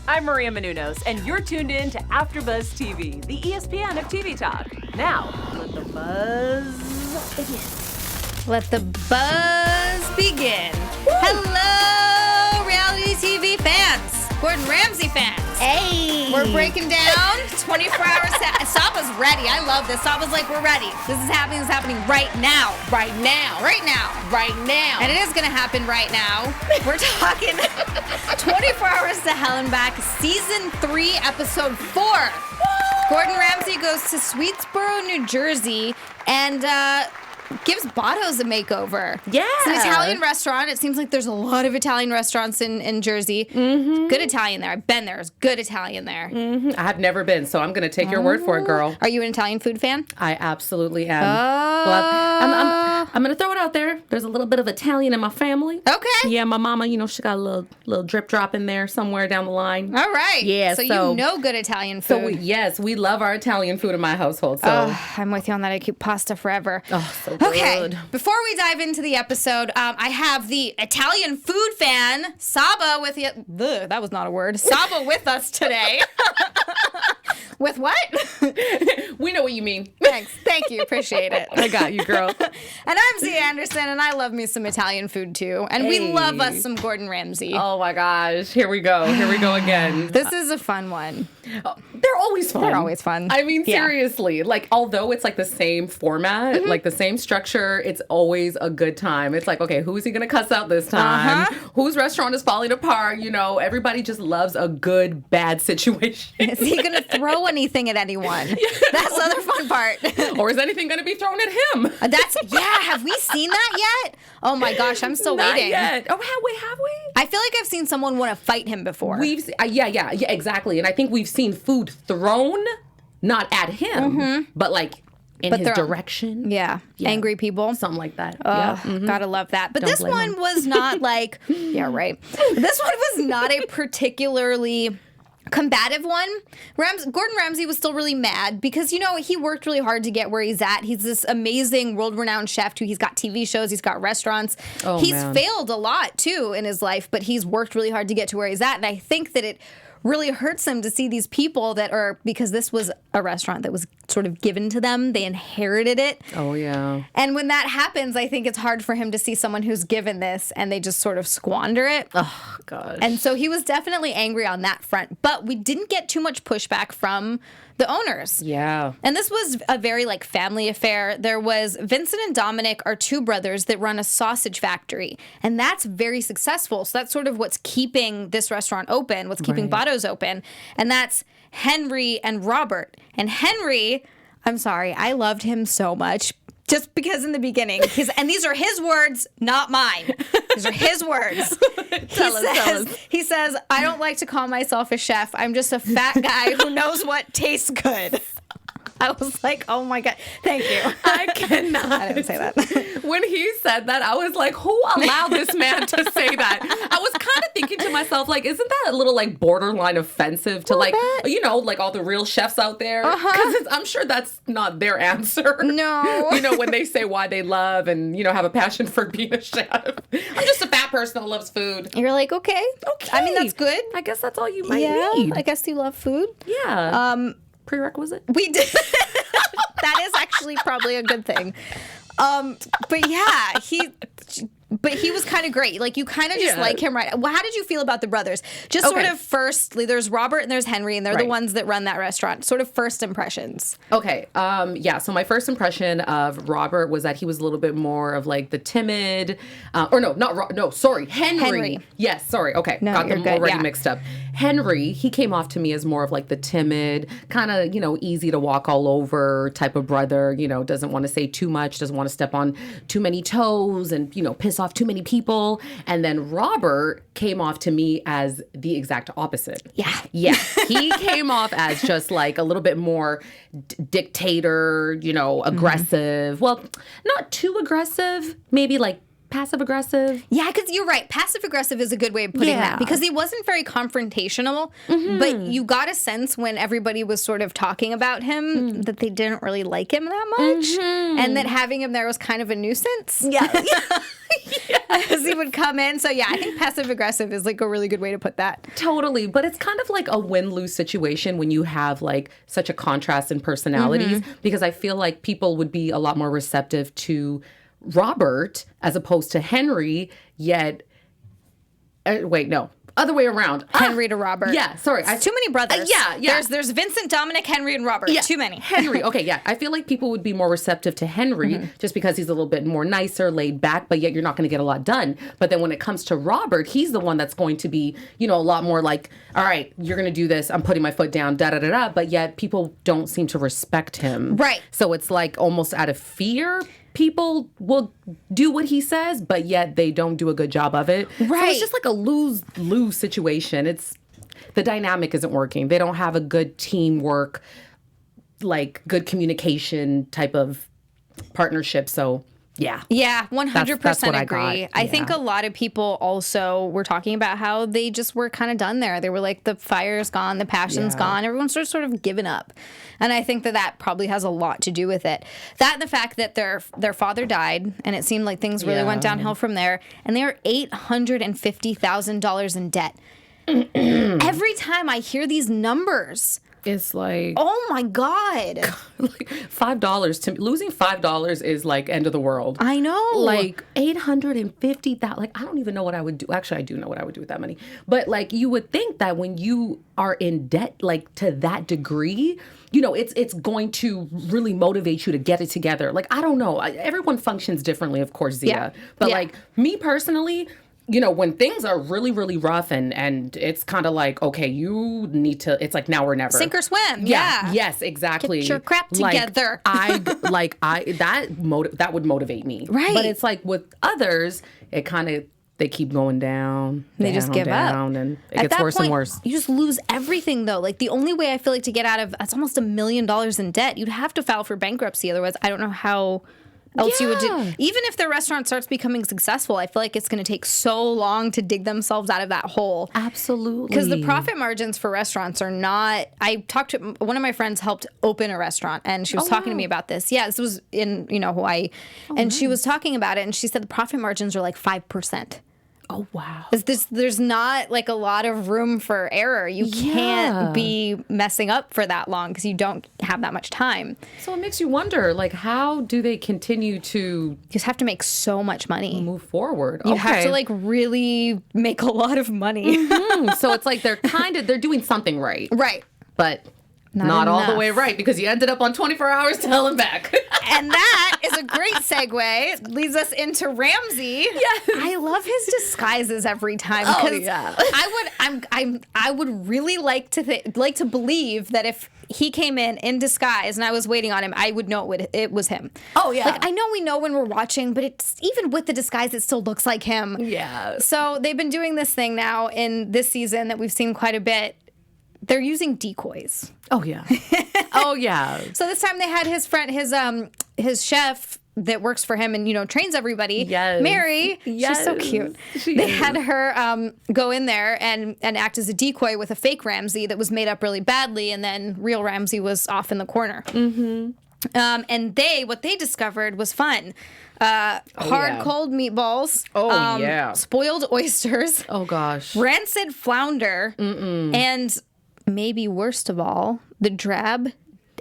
I'm Maria Menounos, and you're tuned in to AfterBuzz TV, the ESPN of TV talk. Now, let the buzz begin. Let the buzz begin. Woo! Hello, reality TV fans. Gordon Ramsay fans. Hey. We're breaking down 24 hours. Saba's ready. I love this. Saba's like, we're ready. This is happening. This is happening right now. Right now. Right now. Right now. And it is going to happen right now. We're talking 24 Hours to Hell and Back, Season 3, Episode 4. Gordon Ramsay goes to Swedesboro, New Jersey, and gives Botto's a makeover. Yeah. It's an Italian restaurant. It seems like there's a lot of Italian restaurants in Jersey. Mm-hmm. Good Italian there. I've been there. There's good Italian there. Mm-hmm. I have never been, so I'm going to take your word for it, girl. Are you an Italian food fan? I absolutely am. Well, I'm going to throw it out there. There's a little bit of Italian in my family. Okay. Yeah, my mama, she got a little drip drop in there somewhere down the line. All right. Yeah, so you know good Italian food. So we love our Italian food in my household. So I'm with you on that. I keep pasta forever. Oh, so okay. good. Before we dive into the episode, I have the Italian food fan, Saba, with you. That was not a word. Saba with us today. With what? We know what you mean. Thanks. Thank you. Appreciate it. I got you, girl. And I'm Z Anderson, and I love me some Italian food, too. And we love us some Gordon Ramsay. Oh, my gosh. Here we go. Here we go again. This is a fun one. They're always fun. They're always fun. I mean, seriously. Like, although it's like the same format, like the same structure, it's always a good time. It's like, okay, who is he going to cuss out this time? Whose restaurant is falling apart? Everybody just loves a good, bad situation. Is he going to throw anything at anyone? That's the other fun part. Or is anything going to be thrown at him? Have we seen that yet? Oh my gosh, I'm still waiting. Not yet. Oh, have we? I feel like I've seen someone want to fight him before. Yeah, exactly. And I think we've seen food thrown, not at him, but like in his direction. Yeah. Angry people. Something like that. Gotta love that. But Don't this blame one him. was not like, yeah, right. This one was not a particularly combative one. Gordon Ramsay was still really mad because, he worked really hard to get where he's at. He's this amazing world-renowned chef who he's got TV shows, he's got restaurants. He's failed a lot, too, in his life, but he's worked really hard to get to where he's at. And I think that it really hurts him to see these people that are, because this was a restaurant that was sort of given to them. They inherited it. Oh, yeah. And when that happens, I think it's hard for him to see someone who's given this and they just sort of squander it. Oh, gosh. And so he was definitely angry on that front. But we didn't get too much pushback from the owners. Yeah. And this was a very family affair. There was Vincent and Dominic are two brothers that run a sausage factory. And that's very successful. So that's sort of what's keeping this restaurant open, what's keeping Botto's open. And that's Henry and Robert. And Henry, I'm sorry, I loved him so much. Just because in the beginning, and these are his words, not mine. These are his words. He says, I don't like to call myself a chef. I'm just a fat guy who knows what tastes good. I was like, oh my God, thank you. I cannot. I didn't say that. When he said that, I was like, who allowed this man to say that? I was kind of thinking to myself, isn't that a little borderline offensive to all the real chefs out there? Because I'm sure that's not their answer. No. When they say why they love and, have a passion for being a chef. I'm just a fat person that loves food. You're like, okay. I mean, that's good. I guess that's all you might need. I guess you love food. Yeah. Prerequisite? We did. That is actually probably a good thing. But yeah, he was kind of great. You kind of just like him, right? Well, how did you feel about the brothers? Just sort of firstly, there's Robert and there's Henry, and they're the ones that run that restaurant. Sort of first impressions. Okay. So my first impression of Robert was that he was a little bit more of the timid, Henry. Yes, sorry. Okay. No, got them good. already mixed up. Henry, he came off to me as more of the timid, kind of, easy to walk all over type of brother, doesn't want to say too much, doesn't want to step on too many toes and, piss off too many people. And then Robert came off to me as the exact opposite. Yeah. Yeah. He came off as just a little bit more dictator, aggressive. Well, not too aggressive, maybe passive aggressive. Yeah, because you're right. Passive aggressive is a good way of putting that, because he wasn't very confrontational, but you got a sense when everybody was sort of talking about him that they didn't really like him that much, and that having him there was kind of a nuisance. Yeah. As he would come in. So yeah, I think passive aggressive is like a really good way to put that. Totally. But it's kind of like a win-lose situation when you have like such a contrast in personalities, because I feel like people would be a lot more receptive to Robert as opposed to Henry, yet wait, no. Other way around. Henry to Robert. Yeah, sorry. Too many brothers. Yeah. There's Vincent, Dominic, Henry, and Robert. Yeah. Too many. Henry. Okay, yeah. I feel like people would be more receptive to Henry just because he's a little bit more nicer, laid back, but yet you're not going to get a lot done. But then when it comes to Robert, he's the one that's going to be, a lot more like, all right, you're going to do this. I'm putting my foot down, da-da-da-da. But yet people don't seem to respect him. Right. So it's like almost out of fear, people will do what he says, but yet they don't do a good job of it. Right. So it's just like a lose-lose situation. The dynamic isn't working. They don't have a good teamwork, like good communication type of partnership. So yeah. Yeah, 100% That's what agree. I think a lot of people also were talking about how they just were kind of done there. They were like, the fire's gone, the passion's gone. Everyone's sort of given up. And I think that probably has a lot to do with it. That and the fact that their father died, and it seemed like things really went downhill from there. And they are $850,000 in debt. Every time I hear these numbers, it's like, oh my God. like $5 losing $5 is like end of the world. I know. Like 850,000. Like, I don't even know what I would do. Actually, I do know what I would do with that money. But like, you would think that when you are in debt, like to that degree, it's going to really motivate you to get it together. Like, I don't know. Everyone functions differently, of course, Zia. Yeah. But like me personally, when things are really, really rough and it's kind of like, okay, you need to, it's like now or never. Sink or swim. Yeah. Yes, exactly. Get your crap together. That would motivate me. Right. But it's like with others, it kind of, they keep going down. They just give down, up. And it gets worse and worse. You just lose everything, though. Like, the only way I feel like to get out of, it's almost $1 million in debt. You'd have to file for bankruptcy. Otherwise, I don't know how else you would do. Even if the restaurant starts becoming successful, I feel like it's going to take so long to dig themselves out of that hole. Absolutely. Because the profit margins for restaurants are not. I talked to one of my friends, helped open a restaurant, and she was talking to me about this. Yeah, this was in Hawaii, and she was talking about it, and she said the profit margins are like 5%. Oh, wow. There's not like a lot of room for error. You can't be messing up for that long because you don't have that much time. So it makes you wonder, like, how do they continue to... You just have to make so much money. Move forward. You have to like really make a lot of money. So it's like they're doing something right. Right. But not all the way right, because you ended up on 24 hours to hell and back. And that is a great segue. Leads us into Ramsay. Yes. I love his disguises every time. Oh, yeah. I would really like to believe that if he came in disguise and I was waiting on him, I would know it was him. Oh, yeah. Like, I know we know when we're watching, but it's even with the disguise, it still looks like him. Yeah. So they've been doing this thing now in this season that we've seen quite a bit. They're using decoys. Oh, yeah. Oh, yeah. So this time they had his friend, his chef that works for him and, trains everybody. Yes. Mary. Yes. She's so cute. They had her go in there and act as a decoy with a fake Ramsay that was made up really badly, and then real Ramsay was off in the corner. Mm-hmm. And what they discovered was fun. Cold meatballs. Oh, yeah. Spoiled oysters. Oh, gosh. Rancid flounder. And maybe worst of all, the drab,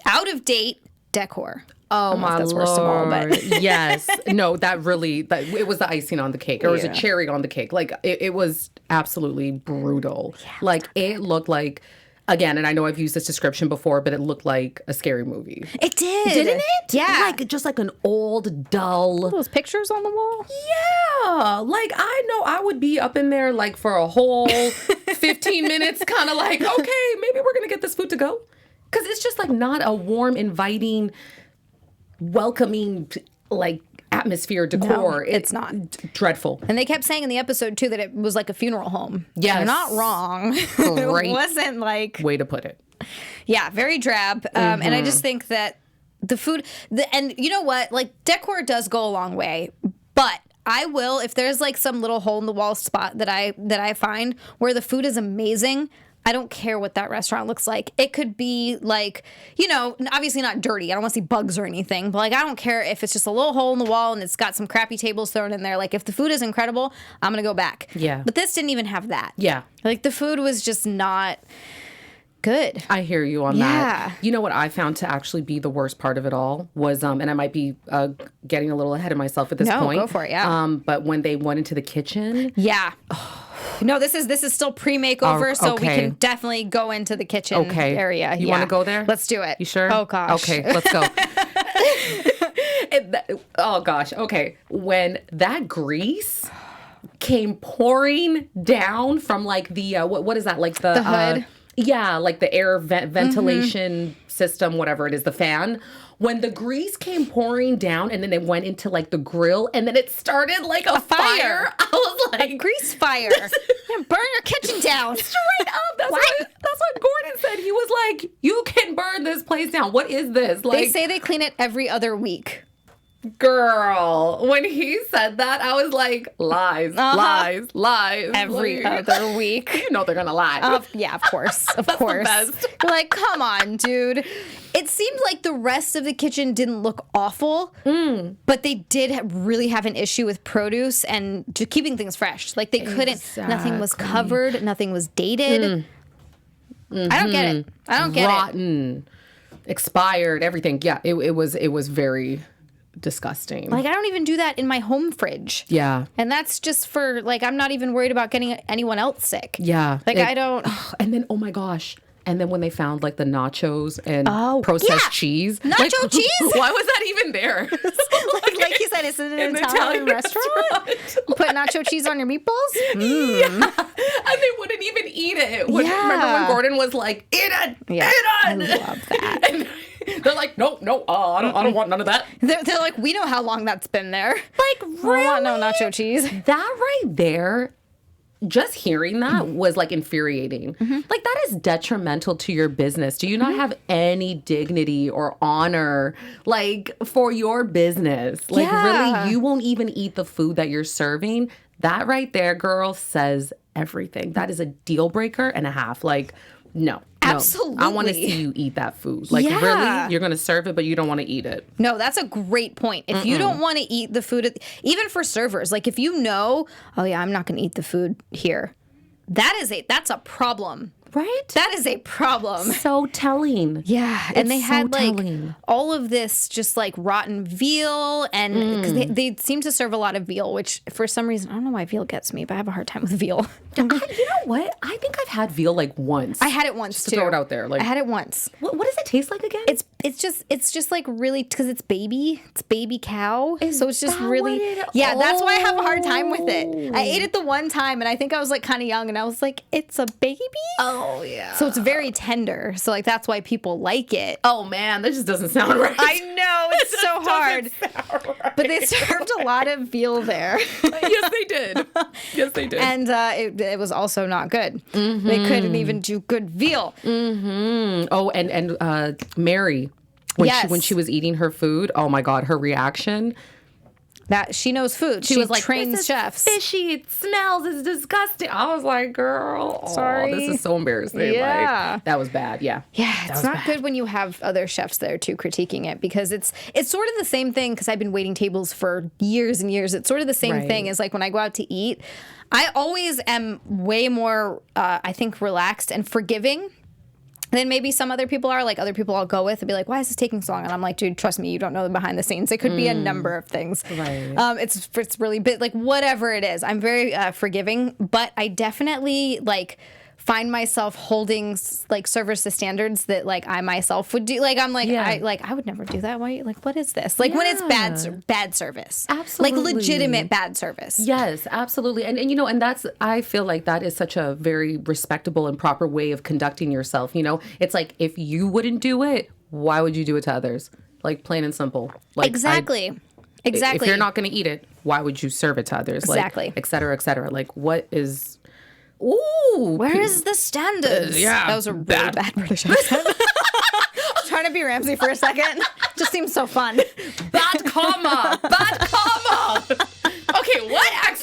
out-of-date decor. Oh, my that's Lord. Worst of all, but yes. No, it was the icing on the cake. Or it was a cherry on the cake. Like, it was absolutely brutal. Yeah, like, it looked like, again, and I know I've used this description before, but it looked like a scary movie. It did. Didn't it? Yeah. Like, just like an old, dull... Those pictures on the wall? Yeah. Like, I know I would be up in there, like, for a whole 15 minutes, kind of like, okay, maybe we're going to get this food to go. Because it's just, like, not a warm, inviting, welcoming, like, atmosphere, decor. No, it's not. Dreadful. And they kept saying in the episode, too, that it was like a funeral home. Yes. They're not wrong. Great It wasn't like... way to put it. Yeah, very drab. And I just think that the food... and you know what? Like, decor does go a long way, but I will, if there's like some little hole in the wall spot that I find where the food is amazing, I don't care what that restaurant looks like. It could be like, you know, obviously not dirty. I don't want to see bugs or anything. But like, I don't care if it's just a little hole in the wall and it's got some crappy tables thrown in there. Like, if the food is incredible, I'm going to go back. Yeah. But this didn't even have that. Yeah. Like, the food was just not good. I hear you on that. You know what I found to actually be the worst part of it all was, and I might be getting a little ahead of myself at this point. No, go for it, yeah. But when they went into the kitchen. Yeah. No, this is still pre-makeover, so we can definitely go into the kitchen area. You want to go there? Let's do it. You sure? Oh, gosh. Okay, let's go. Oh, gosh. Okay. When that grease came pouring down from like the, what is that? Like the hood? Yeah, like the air ventilation system, whatever it is, the fan. When the grease came pouring down and then it went into like the grill and then it started like a fire. I was like, a grease fire. Burn your kitchen down. Straight up. That's what Gordon said. He was like, you can burn this place down. What is this? Like, they say they clean it every other week. Girl, when he said that, I was like, lies. Every other week. You know they're gonna lie. Yeah, of course. Of course. The best. You're like, come on, dude. It seemed like the rest of the kitchen didn't look awful, but they did really have an issue with produce and just keeping things fresh. Like, they couldn't, nothing was covered, nothing was dated. I don't get it. I don't get it. Rotten, expired, everything. Yeah, it was very disgusting. Like, I don't even do that in my home fridge. Yeah. And that's just for, like, I'm not even worried about getting anyone else sick. Yeah. Like, I don't. And then, oh my gosh. And then when they found like the nachos and processed cheese. Nacho cheese? Why was that even there? like you said, it's an Italian restaurant. Put nacho cheese on your meatballs? Yeah. And they wouldn't even eat it. Remember when Gordon was like, eat it, eat it. I love that. And they're like, no, I don't want none of that. They're like, we know how long that's been there. Like, really? I want no nacho cheese. That right there, just hearing that was like infuriating. Like, that is detrimental to your business. Do you not have any dignity or honor, like, for your business? Like, really, you won't even eat the food that you're serving? That right there, girl, says everything. That is a deal breaker and a half. Like, no. Absolutely. I want to see you eat that food. Like, really? You're going to serve it, but you don't want to eat it. No, that's a great point. If you don't want to eat the food, even for servers, like, if you know, oh yeah, I'm not going to eat the food here, that's a problem. Right? That is a problem. So telling. Yeah. And they had like all of this just like rotten veal, and because they seem to serve a lot of veal, which for some reason, I don't know why veal gets me, but I have a hard time with veal. You know what? I think I've had veal like once. I had it once just too. to throw it out there. Like, I had it once. What does it taste like again? It's just like really, because it's baby cow. So it's just really, that's why I have a hard time with it. I ate it the one time and I think I was like kind of young and I was like, it's a baby? Oh yeah. So it's very tender. So like that's why people like it. Oh man, that just doesn't sound right. I know, it's so hard. Right. But they served a lot of veal there. Yes, they did. Yes, they did. And it was also not good. They couldn't even do good veal. Oh, and Mary, when she was eating her food, oh my God, her reaction. That she knows food. She was like, trains this is chefs. Fishy. It smells. It's disgusting. I was like, girl, sorry. This is so embarrassing. Yeah. Like, that was bad. Yeah. Yeah. It's not good when you have other chefs there too critiquing it, because it's sort of the same thing, because I've been waiting tables for years and years. It's sort of the same thing as like when I go out to eat. I always am way more, I think, relaxed and forgiving than maybe some other people are. Like, other people I'll go with and be like, why is this taking so long? And I'm like, dude, trust me, you don't know the behind the scenes. It could be a number of things. Right. It's really big, like whatever it is. I'm very forgiving, but I definitely like find myself holding like servers to standards that like I myself would do. Like, I'm like, I would never do that. Why? Like, what is this? Like when it's bad service. Absolutely. Like legitimate bad service. Yes, absolutely. And you know, and that's, I feel like that is such a very respectable and proper way of conducting yourself. You know, it's like, if you wouldn't do it, why would you do it to others? Like, plain and simple. Like, exactly. If you're not going to eat it, why would you serve it to others? Exactly. Like, et cetera, et cetera. Like, what is... Ooh. Where is the standards? Yeah. That was a really bad British accent. Trying to be Ramsay for a second. Just seems so fun. Bad karma. Bad karma. Okay,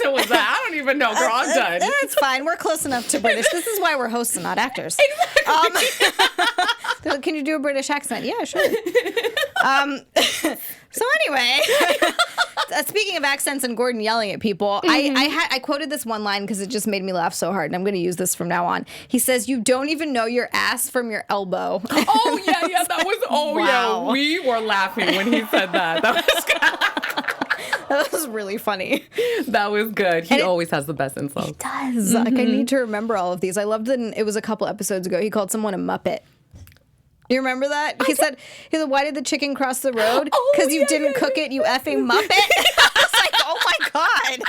accent was that? I don't even know, girl. I'm done. That's fine. We're close enough to British. This is why we're hosts and not actors. Can you do a British accent? Yeah, sure. So anyway, speaking of accents and Gordon yelling at people, I quoted this one line because it just made me laugh so hard, and I'm going to use this from now on. He says, "You don't even know your ass from your elbow." Oh yeah, that was. Oh Wow. yeah, we were laughing when he said that. That was That was really funny. That was good. He always has the best insults. He does. Like, I need to remember all of these. I loved that it was a couple episodes ago. He called someone a Muppet. You remember that? He said, why did the chicken cross the road? Because you didn't cook it, you effing Muppet. I was like, oh my God.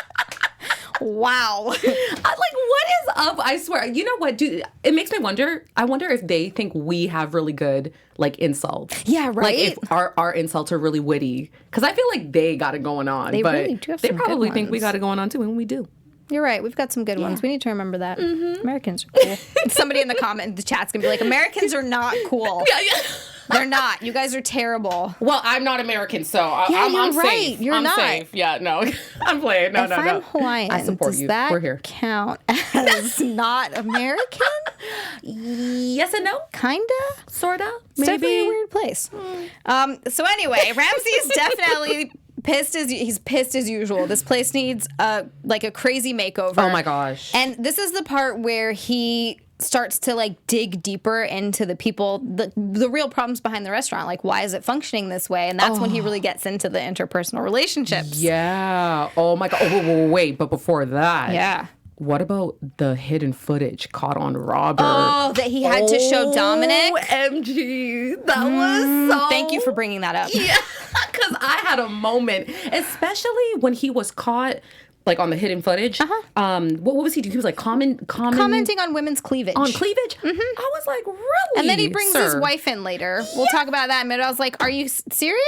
Wow. What is up? I swear. You know what, dude? It makes me wonder. I wonder if they think we have really good, like, insults. Yeah, right? Like, if our insults are really witty. Because I feel like they got it going on. They but really do have they some good probably think we ones. got it going on, too, and we do. You're right. We've got some good ones. We need to remember that. Americans are cool. Somebody in the chat's going to be like, Americans are not cool. Yeah. They're not. You guys are terrible. Well, I'm not American, so Yeah, I'm you're right. safe. You're I'm not. safe. Yeah, no. I'm playing. No, if no, I'm no. Hawaiian, I support does you. that We're here. count as not American? Yes and no. Kinda? Sorta. It's definitely a Maybe. weird place. So anyway, Ramsay is definitely he's pissed as usual. This place needs a crazy makeover. Oh my gosh. And this is the part where he starts to like dig deeper into the people, the real problems behind the restaurant. Like, why is it functioning this way? And that's when he really gets into the interpersonal relationships. Yeah. Oh my God. Oh, wait. But before that. Yeah. What about the hidden footage caught on Robert? Oh, that he had to show Dominic. OMG. That was so... Thank you for bringing that up. Yeah. Because I had a moment, especially when he was caught, like, on the hidden footage. What was he doing? He was like Commenting on women's cleavage. on cleavage. I was like, really? And then he brings sir? his wife in later. We'll talk about that in a minute. I was like, are you serious?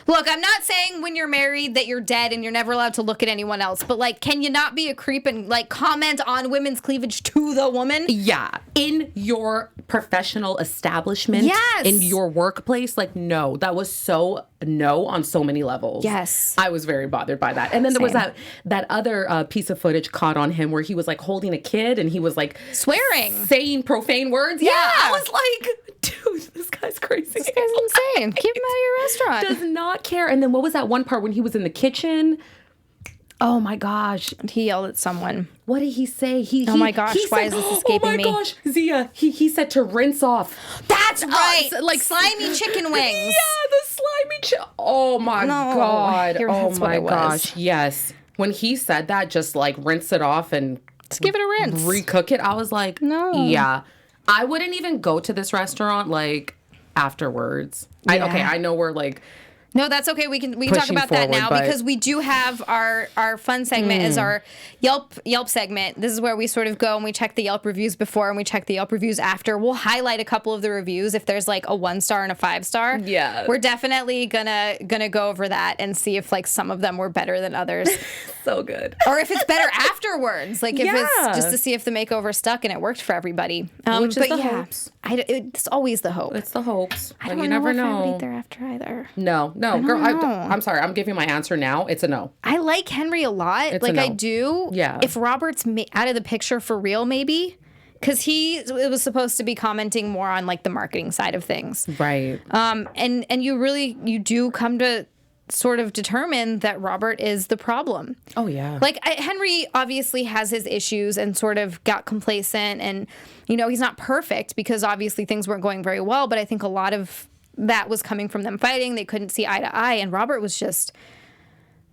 Look, I'm not saying when you're married that you're dead and you're never allowed to look at anyone else, but like, can you not be a creep and like comment on women's cleavage to the woman? Yeah. In your professional establishment. Yes. In your workplace. Like, no. That was so no on so many levels. Yes. I was very bothered by that. And then there was Same. that other piece of footage caught on him where he was like holding a kid and he was like Swearing. saying profane words. Yeah. I was like, dude, this guy's crazy. This guy's insane. Keep him out of your restaurant. Does not care. And then what was that one part when he was in the kitchen? Oh my gosh. He yelled at someone. What did he say? Oh my gosh, why is this escaping me? Oh my gosh, Zia, he said to rinse off. That's right. Like slimy chicken wings. Yeah, the slimy Oh my God. Oh That's what my it was. gosh. Yes. When he said that, just like rinse it off and Just give it a rinse. recook it, I was like, No. Yeah. I wouldn't even go to this restaurant like afterwards. Yeah. I know we're like No, that's okay. We can talk pushing about that forward, now but- because we do have our fun segment is our Yelp segment. This is where we sort of go and we check the Yelp reviews before and we check the Yelp reviews after. We'll highlight a couple of the reviews if there's like a 1-star and a 5-star. Yeah. We're definitely gonna go over that and see if like some of them were better than others. so good. Or if it's better afterwards, like if Yeah. it's just to see if the makeover stuck and it worked for everybody. Which is but the yeah, hopes. It's always the hope. It's the hopes. I But don't you know never if I would know. eat there after either. No, girl. know. I'm sorry. I'm giving my answer now. It's a no. I like Henry a lot. It's a like no. I do. Yeah. If Robert's out of the picture for real, maybe. Because it was supposed to be commenting more on like the marketing side of things. Right. And you do come to sort of determine that Robert is the problem. Oh yeah. Like Henry obviously has his issues and sort of got complacent and, he's not perfect because obviously things weren't going very well. But I think a lot of that was coming from them fighting. They couldn't see eye to eye. And Robert was just,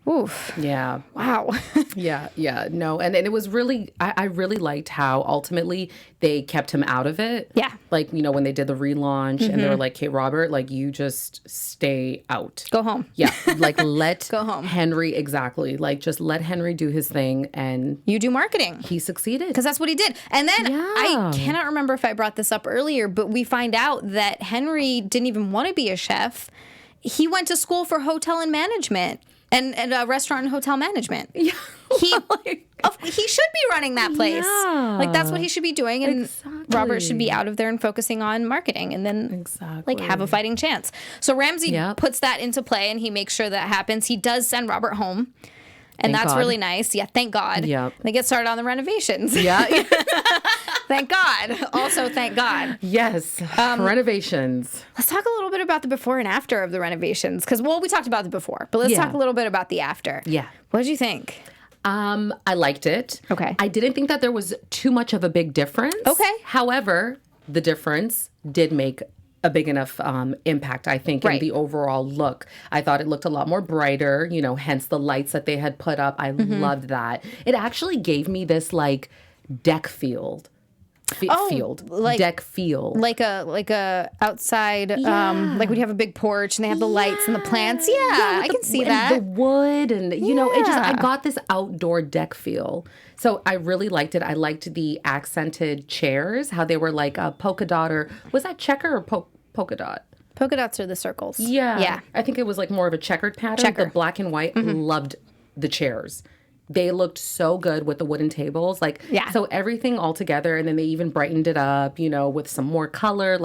oof. Yeah. Wow. Yeah. No. And it was really, I really liked how ultimately they kept him out of it. Yeah. Like, when they did the relaunch and they were like, hey, Robert, like, you just stay out. Go home. Yeah. Like, let Go home. Henry, exactly. Like, just let Henry do his thing. And You do marketing. he succeeded. Because that's what he did. And then I Yeah. cannot remember if I brought this up earlier, but we find out that Henry didn't even want to be a chef. He went to school for hotel and management and restaurant and hotel management. Yeah. He should be running that place. Yeah. Like that's what he should be doing. And Robert should be out of there and focusing on marketing and then like have a fighting chance. So Ramsay puts that into play and he makes sure that happens. He does send Robert home. And Thank that's God. really nice. Yeah, thank God. Yep. They get started on the renovations. Yeah. Thank God. Also, thank God. Yes. Renovations. Let's talk a little bit about the before and after of the renovations. Because, well, we talked about the before, but let's Yeah. talk a little bit about the after. Yeah. What did you think? I liked it. Okay. I didn't think that there was too much of a big difference. Okay. However, the difference did make a big enough impact, I think, Right. in the overall look. I thought it looked a lot more brighter, hence the lights that they had put up. I loved that. It actually gave me this like deck field. Deck feel. Like a outside, like when you have a big porch and they have the lights and the plants. Yeah, I can see that. The wood and, I got this outdoor deck feel. So I really liked it. I liked the accented chairs, how they were like a polka dot or, was that checker or polka dot? Polka dots are the circles. Yeah. Yeah. I think it was like more of a checkered pattern. Checker. The black and white, loved the chairs. They looked so good with the wooden tables. So everything all together. And then they even brightened it up, with some more color.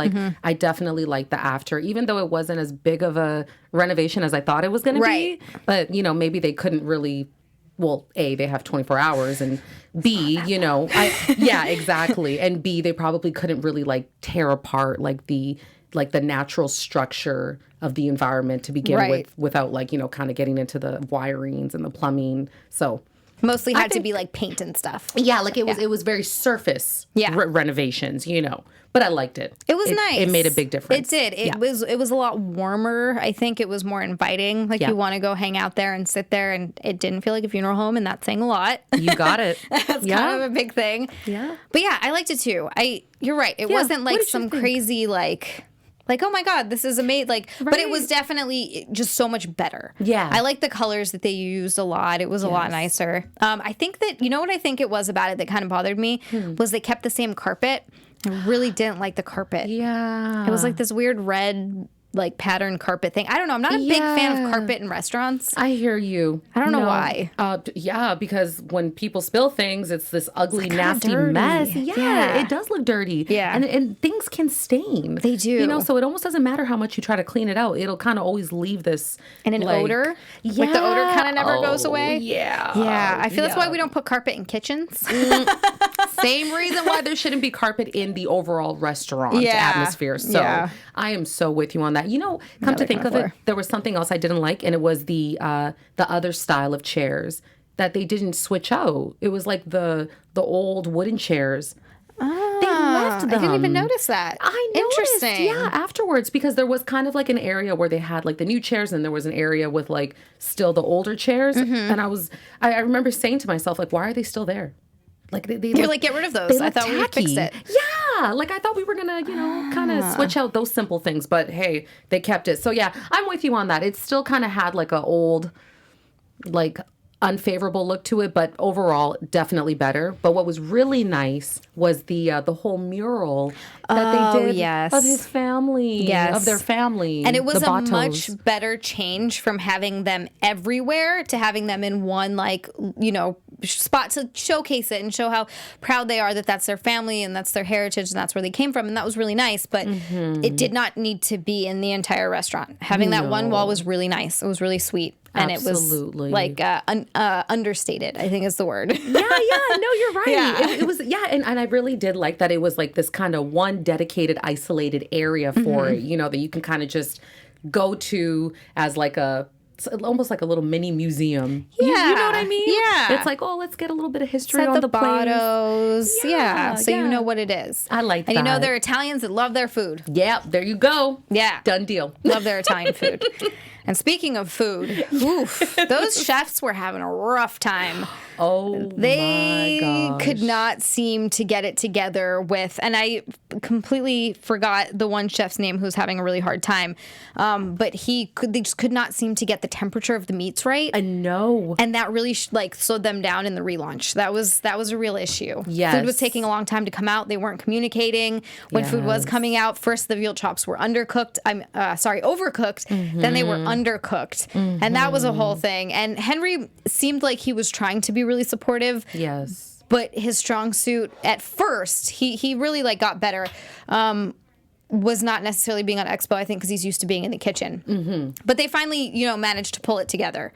I definitely liked the after, even though it wasn't as big of a renovation as I thought it was going to be. But, maybe they couldn't really, well, A, they have 24 hours. And B, yeah, exactly. And B, they probably couldn't really tear apart the natural structure of the environment to begin with without kind of getting into the wirings and the plumbing. So mostly had to be like paint and stuff. yeah, it was very surface renovations, but I liked it. It was nice. It made a big difference. It did. It was a lot warmer. I think it was more inviting. You want to go hang out there and sit there, and it didn't feel like a funeral home, and that's saying a lot. You got it. That's kind of a big thing. Yeah. But yeah, I liked it too. You're right. It wasn't What like did you some think? crazy oh my God, this is amazing. But it was definitely just so much better. Yeah. I like the colors that they used a lot. It was a lot nicer. I think that, what I think it was about it that kind of bothered me was they kept the same carpet. I really didn't like the carpet. Yeah. It was like this weird red, pattern carpet thing. I don't know. I'm not a big fan of carpet in restaurants. I hear you. I don't know why. Yeah, because when people spill things, it's this ugly, nasty dirty. mess. Yeah. It does look dirty. Yeah. And things can stain. They do. So it almost doesn't matter how much you try to clean it out. It'll kind of always leave this. And an odor. Yeah. The odor kind of never goes away. Yeah. Yeah. I feel that's why we don't put carpet in kitchens. Same reason why there shouldn't be carpet in the overall restaurant atmosphere. So I am so with you on that. Come to think of it, there was something else I didn't like, and it was the other style of chairs that they didn't switch out. It was like the old wooden chairs. They left them. I didn't even notice that. I noticed, Interesting. yeah, afterwards, because there was kind of like an area where they had the new chairs, and there was an area with still the older chairs. And I remember saying to myself, why are they still there? You're get rid of those. I thought we fixed it. Yeah, I thought we were gonna, kind of switch out those simple things, but hey, they kept it. So yeah, I'm with you on that. It still kind of had a old, unfavorable look to it, but overall definitely better. But what was really nice was the whole mural that they did of his family, of their family, and it was the a Bottos. much better change from having them everywhere to having them in one spot to showcase it and show how proud they are that that's their family and that's their heritage and that's where they came from, and that was really nice. But it did not need to be in the entire restaurant. Having that one wall was really nice. It was really sweet. And Absolutely. it was understated, I think is the word. Yeah, no, you're right. Yeah. It was, and I really did like that it was this kind of one dedicated, isolated area for it, that you can kind of just go to as it's almost like a little mini museum. Yeah. You know what I mean? Yeah. It's let's get a little bit of history At on the Bottos. place. Yeah. So you know what it is. I like and that. And they're Italians that love their food. Yeah, there you go. Yeah. Done deal. Love their Italian food. And speaking of food, those chefs were having a rough time. Oh, they my gosh. could not seem to get it together with, and I completely forgot the one chef's name who's having a really hard time. But they just could not seem to get the temperature of the meats right. I know. And that really slowed them down in the relaunch. That was a real issue. Yes. Food was taking a long time to come out. They weren't communicating. When food was coming out, first the veal chops were overcooked. Then they were undercooked. And that was a whole thing. And Henry seemed like he was trying to be really supportive. Yes. But his strong suit at first, he really got better. Was not necessarily being on Expo, I think, because he's used to being in the kitchen. But they finally, managed to pull it together.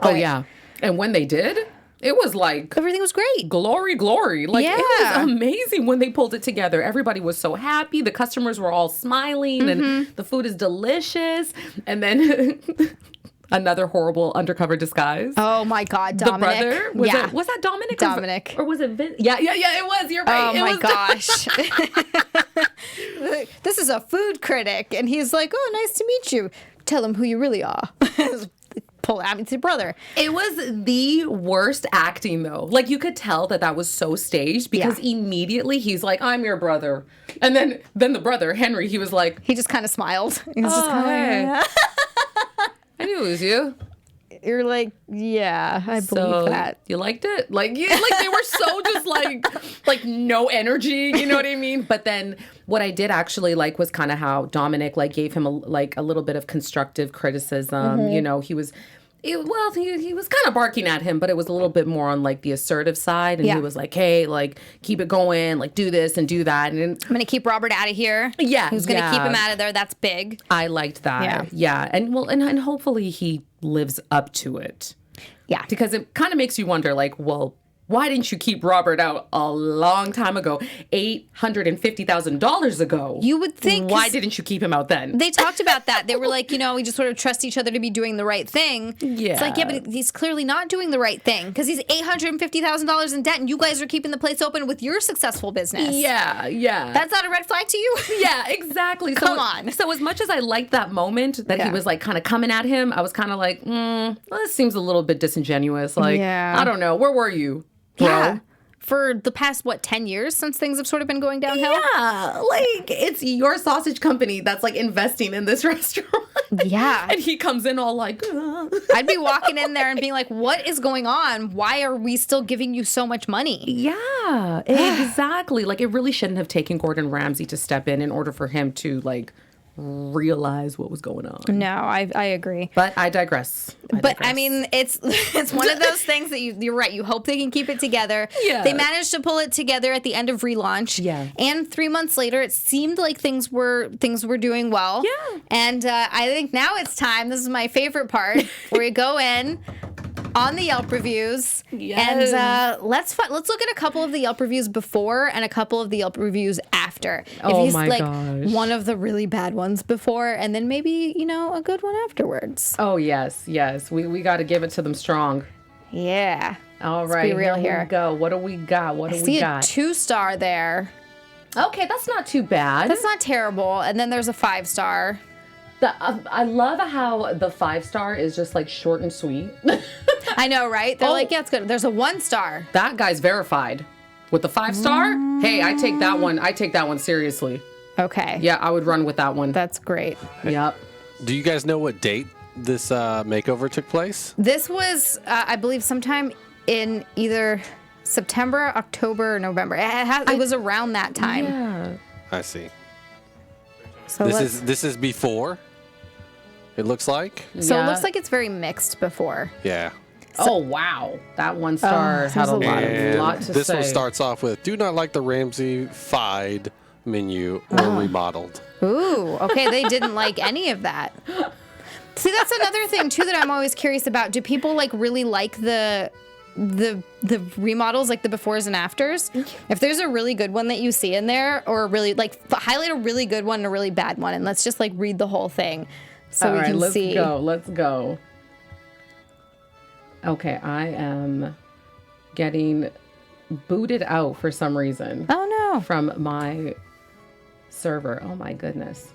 Oh, yeah. And when they did, it was like everything was great. Glory. Like it Yeah. was amazing when they pulled it together. Everybody was so happy. The customers were all smiling and the food is delicious. And then another horrible undercover disguise. Oh my God, Dominic. The brother? Was that Dominic? Dominic. Or was it Vince? Yeah, it was. You're right. Oh It my was gosh. This is a food critic. And he's like, oh, nice to meet you. Tell him who you really are. Pull out it's your brother. It was the worst acting though. Like you could tell that was so staged because immediately he's like, I'm your brother. And then the brother, Henry, he was like, He just kind of smiled. He was just hey. kind of, I knew it was you. You're like, yeah, I believe that. You liked it? Like they were so just like no energy, you know what I mean? But then what I did actually like was kind of how Dominic like gave him a little bit of constructive criticism. You know, he was kind of barking at him, but it was a little bit more on like the assertive side. And he was like, hey, like keep it going, like do this and do that. And I'm going to keep Robert out of here. Yeah. Who's going to keep him out of there? That's big. I liked that. Yeah. And well, and hopefully he lives up to it. Yeah. Because it kind of makes you wonder, like, well, why didn't you keep Robert out a long time ago, $850,000 ago? You would think. Why didn't you keep him out then? They talked about that. They were like, you know, we just sort of trust each other to be doing the right thing. Yeah. It's like, yeah, but he's clearly not doing the right thing because he's $850,000 in debt and you guys are keeping the place open with your successful business. Yeah. That's not a red flag to you? Yeah, exactly. Come on. So as much as I liked that moment that he was like kind of coming at him, I was kind of like, well, this seems a little bit disingenuous. Like, I don't know. Where were you? Bro. Yeah. For the past, 10 years since things have sort of been going downhill? Yeah. Like, it's your sausage company that's, like, investing in this restaurant. Yeah. And he comes in all like, I'd be walking in there and being like, what is going on? Why are we still giving you so much money? Yeah, exactly. Like, it really shouldn't have taken Gordon Ramsay to step in order for him to, like, realize what was going on. No, I agree. But I digress. I mean, it's one of those things that you're right. You hope they can keep it together. Yeah. They managed to pull it together at the end of relaunch. Yeah. And 3 months later, it seemed like things were doing well. Yeah. And I think now it's time. This is my favorite part where we go in on the Yelp reviews. Yes. And let's look at a couple of the Yelp reviews before and a couple of the Yelp reviews after. Oh if he's my like gosh. one of the really bad ones before and then maybe, a good one afterwards. Oh, yes. We got to give it to them strong. Yeah. All Let's right. be real here here. we go. What do we got? I see a 2-star there. Okay, that's not too bad. That's not terrible. And then there's a 5-star. I love how the 5-star is just like short and sweet. I know, right? They're like, yeah, it's good. There's a 1-star. That guy's verified. With the 5-star, hey, I take that one. I take that one seriously. Okay. Yeah, I would run with that one. That's great. Yep. Do you guys know what date this makeover took place? This was, I believe, sometime in either September, October, or November. It was around that time. Yeah. I see. So This is before. It looks like. So it looks like it's very mixed before. Yeah. Oh, wow. That 1-star had a lot to say. This one starts off with, do not like the Ramsay-fied menu or remodeled. Ooh, okay. They didn't like any of that. See, that's another thing too that I'm always curious about. Do people like really like the remodels, like the befores and afters? If there's a really good one that you see in there, or a really highlight a really good one and a really bad one, and let's just like read the whole thing so we can see. Let's go. Okay, I am getting booted out for some reason. Oh no. From my server. Oh my goodness.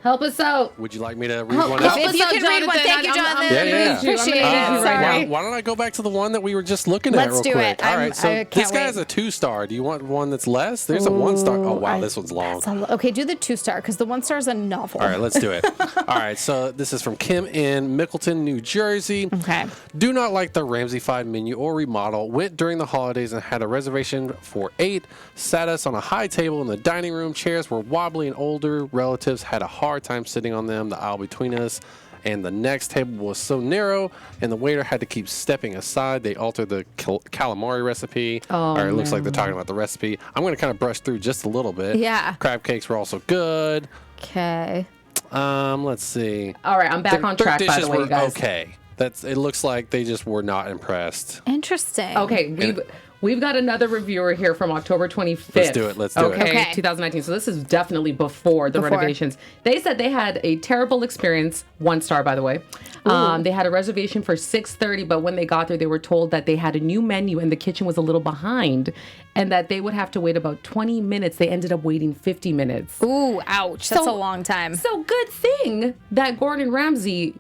Help us out. Would you like me to read one out? If you can read one, thank you, Jonathan. Yeah. Appreciate it. Sorry. Why don't I go back to the one that we were just looking Let's at do real quick? it. All right, so I can't this guy's wait. a 2-star. Do you want one that's less? There's a 1-star. Oh, wow, this one's long. Okay, do the 2-star because the 1-star is a novel. All right, let's do it. All right, so this is from Kim in Mickleton, New Jersey. Okay. Do not like the Ramsay-fied menu or remodel. Went during the holidays and had a reservation for 8. Sat us on a high table in the dining room. Chairs were wobbly and older. Relatives had a hard time sitting on them. The aisle between us and the next table was so narrow, and the waiter had to keep stepping aside. They altered the calamari recipe. Or it looks like they're talking about the recipe. I'm going to kind of brush through just a little bit. Yeah. Crab cakes were also good. Okay. Let's see. All right, I'm back on Their track, by dishes the way, were you guys. okay. It looks like they just were not impressed. Interesting. Okay, we've got another reviewer here from October 25th. Let's do it. Let's do it. Okay. 2019. So this is definitely before the renovations. They said they had a terrible experience. 1 star, by the way. They had a reservation for 6:30, but when they got there, they were told that they had a new menu and the kitchen was a little behind, and that they would have to wait about 20 minutes. They ended up waiting 50 minutes. Ooh, ouch. That's a long time. So good thing that Gordon Ramsay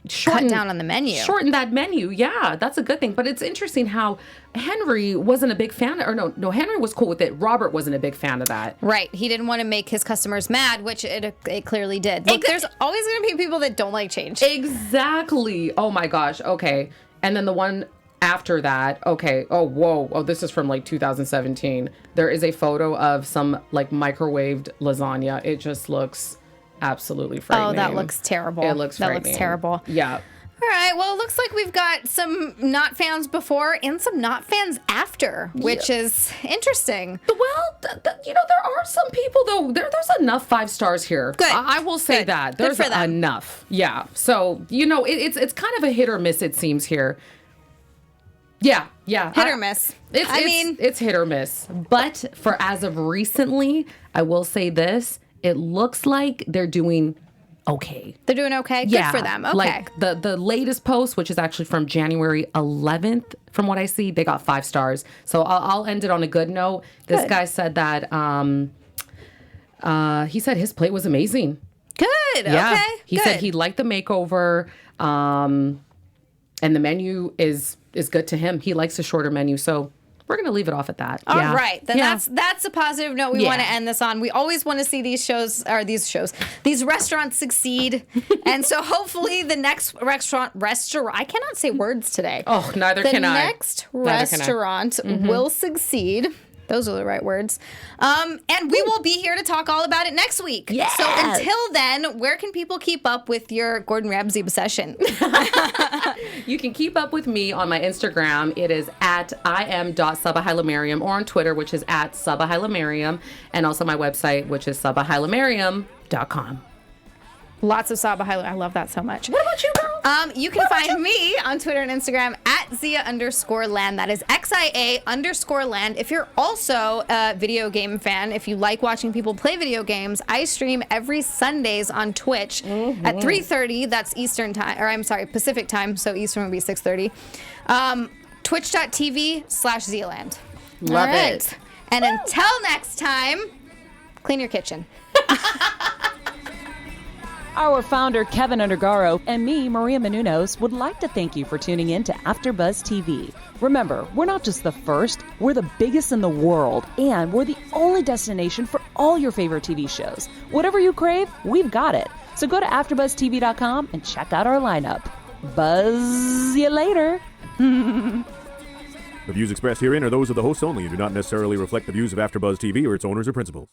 Cut down on the menu. Shortened that menu. Yeah, that's a good thing. But it's interesting how Henry wasn't a big fan. No, Henry was cool with it. Robert wasn't a big fan of that. Right. He didn't want to make his customers mad, which it clearly did. Look, there's always going to be people that don't like change. Exactly. Oh my gosh. Okay. And then the one after that, okay. Oh, whoa. Oh, this is from like 2017. There is a photo of some like microwaved lasagna. It just looks absolutely frightening. Oh, that looks terrible. It looks frightening. That looks terrible. Yeah. All right. Well, it looks like we've got some not fans before and some not fans after, which is interesting. Well, there are some people, though. There's enough 5 stars here. Good. I will say that. There's Good for them. enough. Yeah. So, it's kind of a hit or miss, it seems, here. Yeah. Hit or miss. It's hit or miss. But for as of recently, I will say this. It looks like they're doing okay. They're doing okay? Good for them. Okay. Like the latest post, which is actually from January 11th, from what I see, they got 5 stars. So I'll end it on a good note. This guy said that he said his plate was amazing. Good. Yeah. Okay. He said he liked the makeover, and the menu is good to him. He likes a shorter menu, so we're going to leave it off at that. All right. Then that's a positive note we want to end this on. We always want to see these restaurants succeed. And so hopefully the next restaurant, I cannot say words today. Oh, neither can I. The next restaurant will succeed. Those are the right words. And we will be here to talk all about it next week. Yeah. So until then, where can people keep up with your Gordon Ramsay obsession? You can keep up with me on my Instagram. It is at im.Saba, or on Twitter, which is at Saba, and also my website, which is sabahailemariam.com. Lots of Saba. I love that so much. What about you, girl? You can find me on Twitter and Instagram at Zia_land. That is XIA_land. If you're also a video game fan, if you like watching people play video games, I stream every Sundays on Twitch at 3:30. That's Eastern time, or I'm sorry, Pacific time. So Eastern would be 6:30. Twitch.tv/Zealand. Love it. And until next time, clean your kitchen. Our founder, Keven Undergaro, and me, Maria Menounos, would like to thank you for tuning in to AfterBuzz TV. Remember, we're not just the first, we're the biggest in the world, and we're the only destination for all your favorite TV shows. Whatever you crave, we've got it. So go to AfterBuzzTV.com and check out our lineup. Buzz you later. The views expressed herein are those of the hosts only and do not necessarily reflect the views of AfterBuzz TV or its owners or principals.